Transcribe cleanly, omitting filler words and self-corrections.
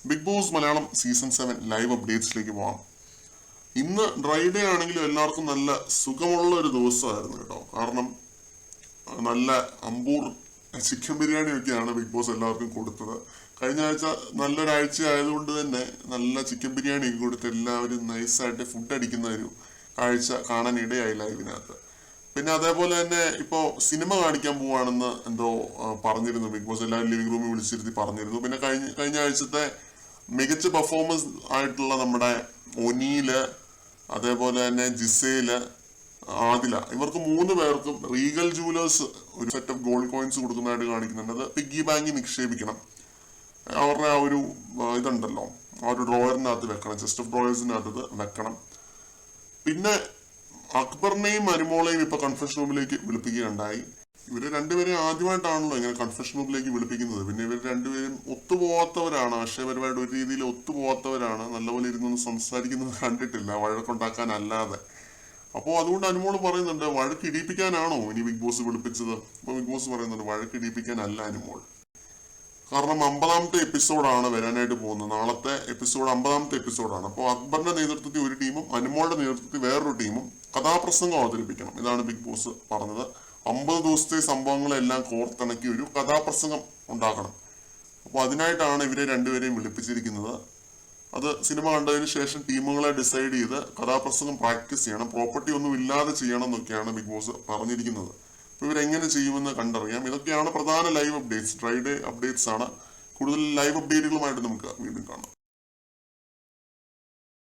Big boss Malayalam season 7 live അപ്ഡേറ്റ്സിലേക്ക് പോവാം. ഇന്ന് ഡ്രൈ ഡേ ആണെങ്കിലും എല്ലാവർക്കും നല്ല സുഖമുള്ള ഒരു ദിവസമായിരുന്നു കേട്ടോ. കാരണം നല്ല അമ്പൂർ ചിക്കൻ ബിരിയാണി ഒക്കെയാണ് ബിഗ് ബോസ് എല്ലാവർക്കും കൊടുത്തത്. കഴിഞ്ഞ ആഴ്ച നല്ലൊരാഴ്ച ആയതുകൊണ്ട് തന്നെ നല്ല ചിക്കൻ ബിരിയാണി ഒക്കെ കൊടുത്ത് എല്ലാവരും നൈസായിട്ട് ഫുഡ് അടിക്കുന്ന ഒരു കാഴ്ച കാണാൻ ഇടയായി ലൈവിനകത്ത്. പിന്നെ അതേപോലെ തന്നെ ഇപ്പോൾ സിനിമ കാണിക്കാൻ പോവാണെന്ന് എന്തോ പറഞ്ഞിരുന്നു ബിഗ് ബോസ്. എല്ലാവരും ലിവിംഗ് റൂമിൽ വിളിച്ചിരുത്തി പറഞ്ഞിരുന്നു. പിന്നെ കഴിഞ്ഞ ആഴ്ചത്തെ മികച്ച പെർഫോമൻസ് ആയിട്ടുള്ള നമ്മുടെ ഒനീല്, അതേപോലെ തന്നെ ജിസേല്, ആദില, ഇവർക്ക് 3 പേർക്കും റീഗൽ ജുവലേഴ്സ് ഒരു സെറ്റ് ഓഫ് ഗോൾഡ് കോയിൻസ് കൊടുക്കുന്നതായിട്ട് കാണിക്കുന്നുണ്ട്. അത് പിഗ്ഗി ബാങ്കിൽ നിക്ഷേപിക്കണം. അവരുടെ ആ ഒരു ഇതുണ്ടല്ലോ, ആ ഒരു ഡ്രോയറിനകത്ത് വെക്കണം, ചെസ്റ്റ് ഓഫ് ഡ്രോയേഴ്സിനകത്ത് വെക്കണം. പിന്നെ അക്ബറിനെയും അനുമോളെയും ഇപ്പൊ കൺഫെഷൻ റൂമിലേക്ക് വിളിപ്പിക്കുകയുണ്ടായി. ഇവര് രണ്ടുപേരും ആദ്യമായിട്ടാണല്ലോ ഇങ്ങനെ കൺഫെഷൻ റൂമിലേക്ക് വിളിപ്പിക്കുന്നത്. പിന്നെ ഇവർ രണ്ടുപേരും ഒത്തുപോകാത്തവരാണ്, ആശയപരമായിട്ട് ഒരു രീതിയിൽ ഒത്തുപോകാത്തവരാണ്. നല്ലപോലെ ഇരുന്നൊന്നും സംസാരിക്കുന്നത് കണ്ടിട്ടില്ല, വഴക്കുണ്ടാക്കാനല്ലാതെ. അപ്പോൾ അതുകൊണ്ട് അനുമോള് പറയുന്നുണ്ട്, വഴക്കിടിപ്പിക്കാനാണോ ഇനി ബിഗ് ബോസ് വിളിപ്പിച്ചത്? അപ്പൊ ബിഗ് ബോസ് പറയുന്നുണ്ട്, വഴക്കിടിപ്പിക്കാനല്ല അനുമോൾ. കാരണം 50ാമത്തെ എപ്പിസോഡാണ് വരാനായിട്ട് പോകുന്നത്. നാളത്തെ എപ്പിസോഡ് 50ാമത്തെ എപ്പിസോഡാണ്. അപ്പോൾ അക്ബറിന്റെ നേതൃത്വത്തിൽ ഒരു ടീമും അനുമോളുടെ നേതൃത്വത്തിൽ വേറൊരു ടീമും കഥാപ്രസംഗം അവതരിപ്പിക്കണം. ഇതാണ് ബിഗ് ബോസ് പറഞ്ഞത്. 50 ദിവസത്തെ സംഭവങ്ങളെല്ലാം കോർത്തിണക്കി ഒരു കഥാപ്രസംഗം ഉണ്ടാക്കണം. അപ്പോൾ അതിനായിട്ടാണ് ഇവരെ രണ്ടുപേരെയും വിളിപ്പിച്ചിരിക്കുന്നത്. അത് സിനിമ കണ്ടതിന് ശേഷം ടീമുകളെ ഡിസൈഡ് ചെയ്ത് കഥാപ്രസംഗം പ്രാക്ടീസ് ചെയ്യണം, പ്രോപ്പർട്ടി ഒന്നും ഇല്ലാതെ ചെയ്യണം എന്നൊക്കെയാണ് ബിഗ് ബോസ് പറഞ്ഞിരിക്കുന്നത്. അപ്പോൾ ഇവരെങ്ങനെ ചെയ്യുമെന്ന് കണ്ടറിയാം. ഇതൊക്കെയാണ് പ്രധാന live updates. Dry day updates ആണ്. കൂടുതൽ ലൈവ് അപ്ഡേറ്റുകളുമായിട്ട് നമുക്ക് വീണ്ടും കാണാം.